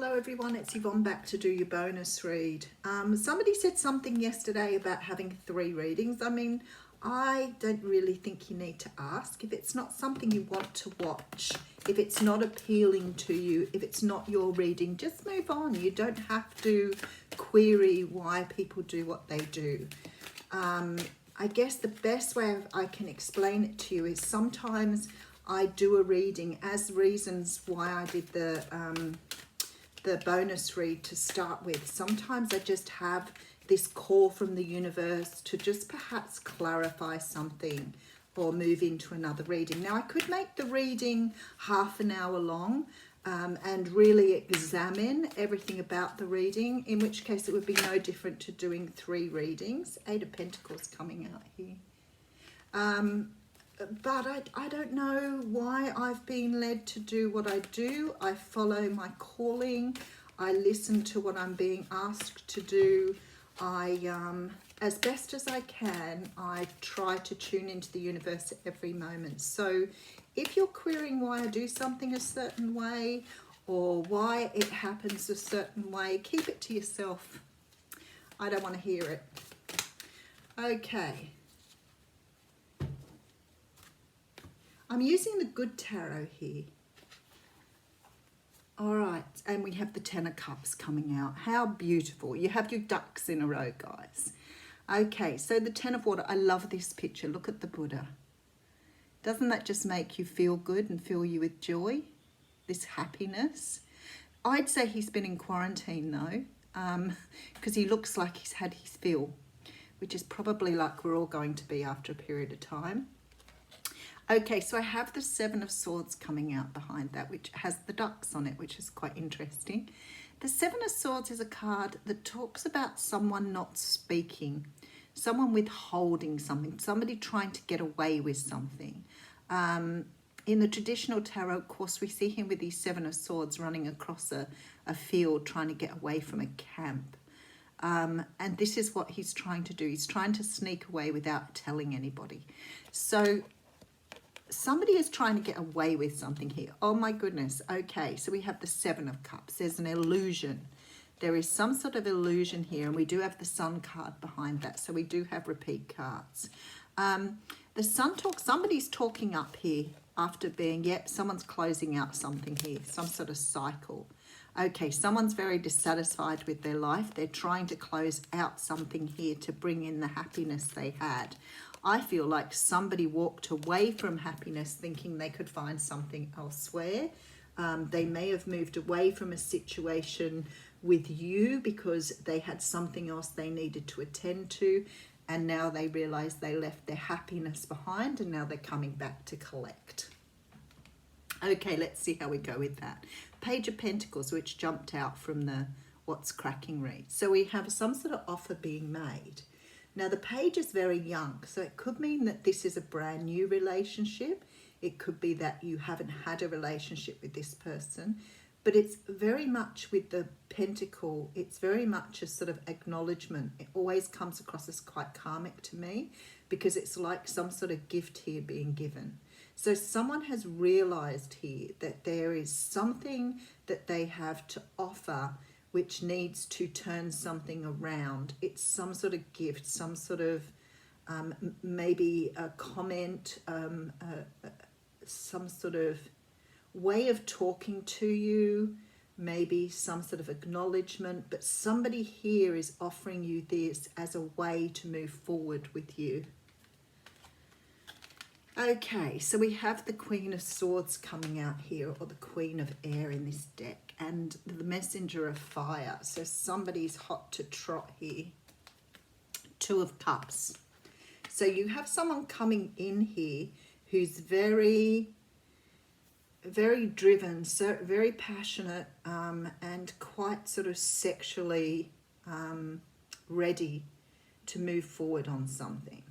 Hello everyone, it's Yvonne back to do your bonus read. Somebody said something yesterday about having 3 readings. I mean, I don't really think you need to ask. If it's not something you want to watch, if it's not appealing to you, if it's not your reading, just move on. You don't have to query why people do what they do. I guess the best way I can explain it to you is sometimes I do a reading as reasons why I did the bonus read to start with. Sometimes I just have this call from the universe to just perhaps clarify something or move into another reading. Now I could make the reading half an hour long and really examine everything about the reading, in which case it would be no different to doing 3 readings. 8 of Pentacles coming out here. But I don't know why I've been led to do what I do. I follow my calling. I listen to what I'm being asked to do. As best as I can, I try to tune into the universe at every moment. So if you're querying why I do something a certain way or why it happens a certain way, keep it to yourself. I don't want to hear it. Okay. I'm using the Good Tarot here. All right, and we have the 10 of Cups coming out. How beautiful. You have your ducks in a row, guys. Okay, so the 10 of Water. I love this picture. Look at the Buddha. Doesn't that just make you feel good and fill you with joy? This happiness. I'd say he's been in quarantine, though, because he looks like he's had his fill, which is probably like we're all going to be after a period of time. Okay, so I have the 7 of Swords coming out behind that, which has the ducks on it, which is quite interesting. The 7 of Swords is a card that talks about someone not speaking, someone withholding something, somebody trying to get away with something. In the traditional tarot, of course, we see him with these 7 of Swords running across a field trying to get away from a camp. And this is what he's trying to do. He's trying to sneak away without telling anybody. So somebody is trying to get away with something here. Oh my goodness. Okay, so we have the 7 of Cups. There's an illusion. There is some sort of illusion here, and we do have the Sun card behind that. So we do have repeat cards. The Sun talk, somebody's talking up here after being, yep, someone's closing out something here, some sort of cycle. Okay, someone's very dissatisfied with their life. They're trying to close out something here to bring in the happiness they had. I feel like somebody walked away from happiness thinking they could find something elsewhere. They may have moved away from a situation with you because they had something else they needed to attend to, and now they realize they left their happiness behind, and now they're coming back to collect. Okay, let's see how we go with that. Page of Pentacles, which jumped out from the What's Cracking read. So we have some sort of offer being made. Now the page is very young, so it could mean that this is a brand new relationship. It could be that you haven't had a relationship with this person, but it's very much with the pentacle, it's very much a sort of acknowledgement. It always comes across as quite karmic to me because it's like some sort of gift here being given. So someone has realized here that there is something that they have to offer which needs to turn something around. It's some sort of gift, some sort of maybe a comment, some sort of way of talking to you, maybe some sort of acknowledgement, but somebody here is offering you this as a way to move forward with you. Okay, so we have the Queen of Swords coming out here, or the Queen of Air in this deck, and the Messenger of Fire. So somebody's hot to trot here. 2 of Cups. So you have someone coming in here who's very, very driven, so very passionate, and quite sort of sexually ready to move forward on something.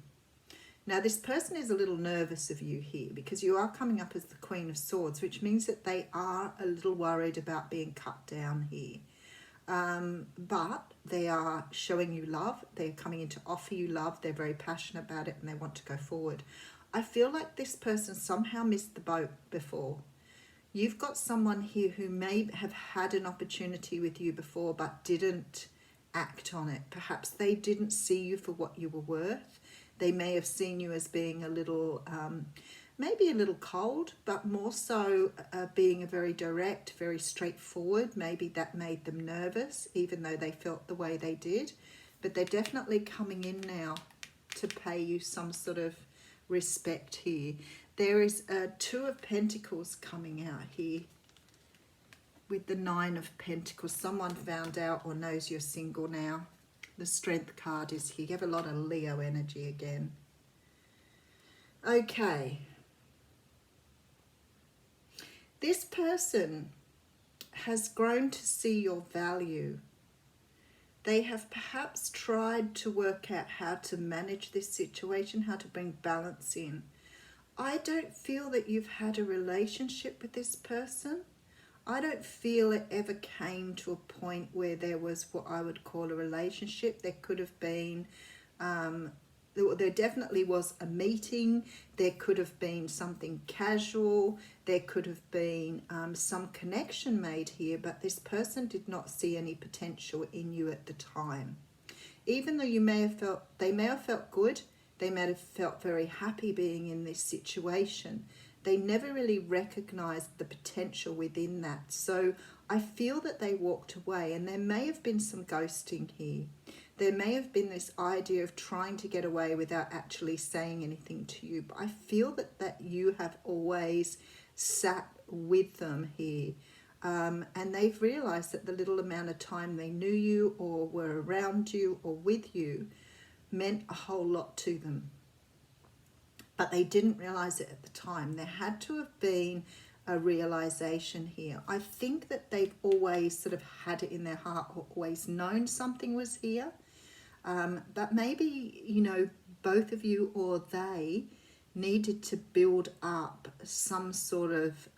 Now, this person is a little nervous of you here because you are coming up as the Queen of Swords, which means that they are a little worried about being cut down here. But they are showing you love. They're coming in to offer you love. They're very passionate about it and they want to go forward. I feel like this person somehow missed the boat before. You've got someone here who may have had an opportunity with you before but didn't act on it. Perhaps they didn't see you for what you were worth. They may have seen you as being a little, maybe a little cold, but more so being a very direct, very straightforward. Maybe that made them nervous, even though they felt the way they did. But they're definitely coming in now to pay you some sort of respect here. There is a Two of Pentacles coming out here with the Nine of Pentacles. Someone found out or knows you're single now. The Strength card is here. You have a lot of Leo energy again. Okay. This person has grown to see your value. They have perhaps tried to work out how to manage this situation, how to bring balance in. I don't feel that you've had a relationship with this person. I don't feel it ever came to a point where there was what I would call a relationship. There could have been, there definitely was a meeting. There could have been something casual. There could have been some connection made here, but this person did not see any potential in you at the time. Even though you may have felt, they may have felt good, they may have felt very happy being in this situation. They never really recognized the potential within that. So I feel that they walked away, and there may have been some ghosting here. There may have been this idea of trying to get away without actually saying anything to you. But I feel that you have always sat with them here. And they've realized that the little amount of time they knew you or were around you or with you meant a whole lot to them. But they didn't realize it at the time. There had to have been a realization here. I think that they've always sort of had it in their heart or always known something was here. But maybe, you know, both of you or they needed to build up some sort of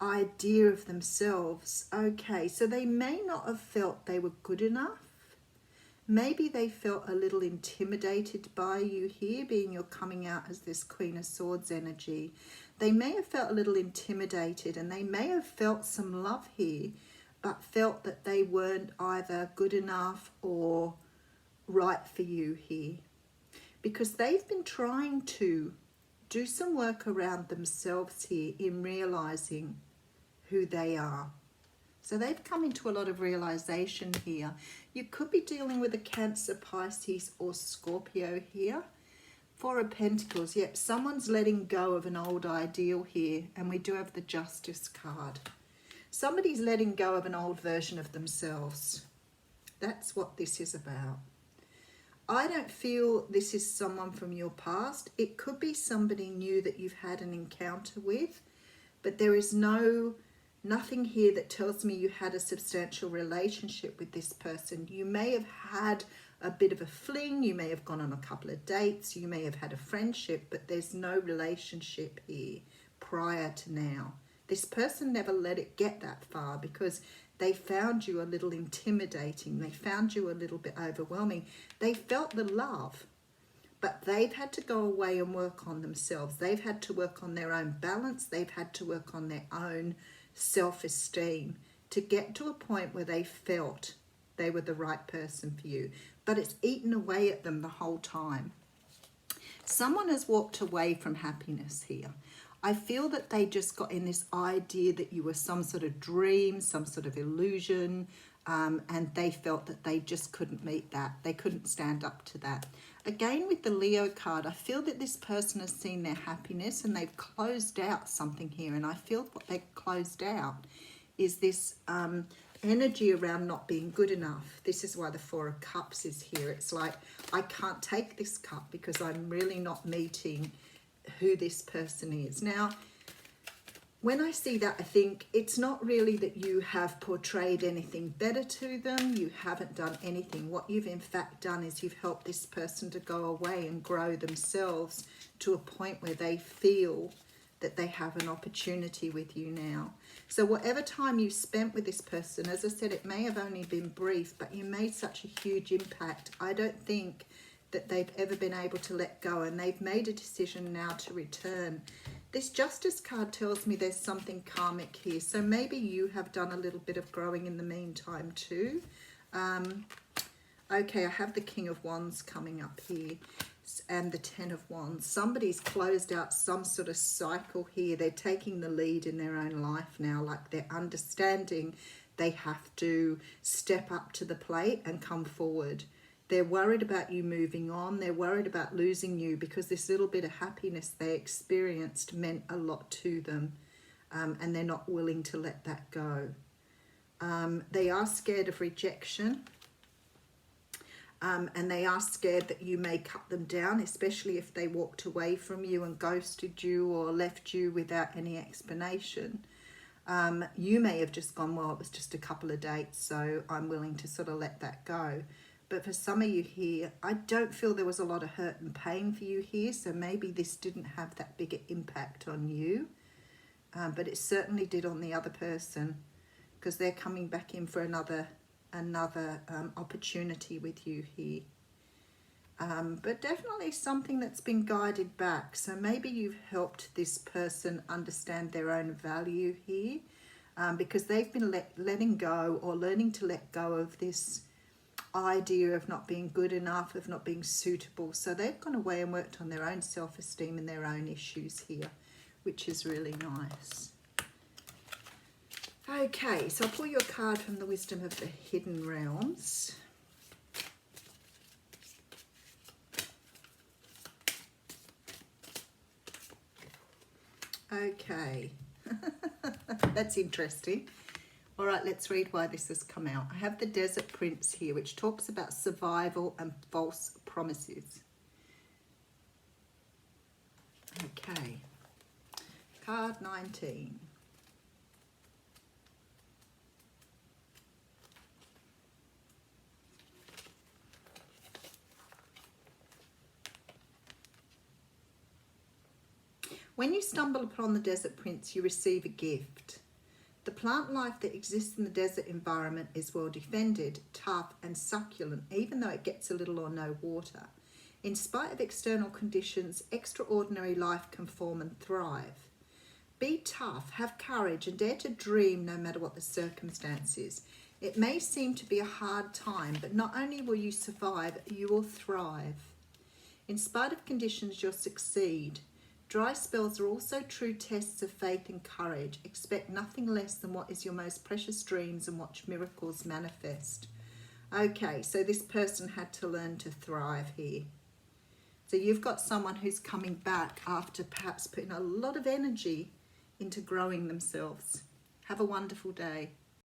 idea of themselves. Okay, so they may not have felt they were good enough. Maybe they felt a little intimidated by you here, being you're coming out as this Queen of Swords energy. They may have felt a little intimidated, and they may have felt some love here, but felt that they weren't either good enough or right for you here. Because they've been trying to do some work around themselves here in realizing who they are. So they've come into a lot of realization here. You could be dealing with a Cancer, Pisces or Scorpio here. Four of Pentacles. Yep, someone's letting go of an old ideal here. And we do have the Justice card. Somebody's letting go of an old version of themselves. That's what this is about. I don't feel this is someone from your past. It could be somebody new that you've had an encounter with. But there is nothing here that tells me you had a substantial relationship with this person. You may have had a bit of a fling, you may have gone on a couple of dates, you may have had a friendship, but there's no relationship here prior to now. This person never let it get that far because they found you a little intimidating. They found you a little bit overwhelming. They felt the love, but they've had to go away and work on themselves. They've had to work on their own balance. They've had to work on their own self-esteem to get to a point where they felt they were the right person for you. But it's eaten away at them the whole time. Someone has walked away from happiness here. I feel that they just got in this idea that you were some sort of dream, some sort of illusion, and they felt that they just couldn't meet that. They couldn't stand up to that. Again, with the Leo card, I feel that this person has seen their happiness and they've closed out something here. And I feel what they closed out is this energy around not being good enough. This is why the Four of Cups is here. It's like, I can't take this cup because I'm really not meeting who this person is. Now, when I see that, I think it's not really that you have portrayed anything better to them. You haven't done anything. What you've in fact done is you've helped this person to go away and grow themselves to a point where they feel that they have an opportunity with you now. So whatever time you spent with this person, as I said, it may have only been brief, but you made such a huge impact. I don't think that they've ever been able to let go, and they've made a decision now to return. This Justice card tells me there's something karmic here, so maybe you have done a little bit of growing in the meantime too. Okay, I have the King of Wands coming up here and the Ten of Wands. Somebody's closed out some sort of cycle here. They're taking the lead in their own life now, like they're understanding they have to step up to the plate and come forward. They're worried about you moving on. They're worried about losing you because this little bit of happiness they experienced meant a lot to them, and they're not willing to let that go. They are scared of rejection, and they are scared that you may cut them down, especially if they walked away from you and ghosted you or left you without any explanation. You may have just gone, well, it was just a couple of dates, so I'm willing to sort of let that go. But for some of you here, I don't feel there was a lot of hurt and pain for you here, so maybe this didn't have that bigger impact on you, but it certainly did on the other person, because they're coming back in for another opportunity with you here. But definitely something that's been guided back. So maybe you've helped this person understand their own value here, because they've been letting go or learning to let go of this idea of not being good enough, of not being suitable. So they've gone away and worked on their own self-esteem and their own issues here, which is really nice. Okay, so I'll pull you a card from the Wisdom of the Hidden Realms. Okay, that's interesting. All right, let's read why this has come out. I have the Desert Prince here, which talks about survival and false promises. Okay, card 19. When you stumble upon the Desert Prince, you receive a gift. The plant life that exists in the desert environment is well defended, tough and succulent, even though it gets a little or no water. In spite of external conditions, extraordinary life can form and thrive. Be tough, have courage, and dare to dream no matter what the circumstances. It may seem to be a hard time, but not only will you survive, you will thrive. In spite of conditions, you'll succeed. Dry spells are also true tests of faith and courage. Expect nothing less than what is your most precious dreams and watch miracles manifest. Okay, so this person had to learn to thrive here. So you've got someone who's coming back after perhaps putting a lot of energy into growing themselves. Have a wonderful day.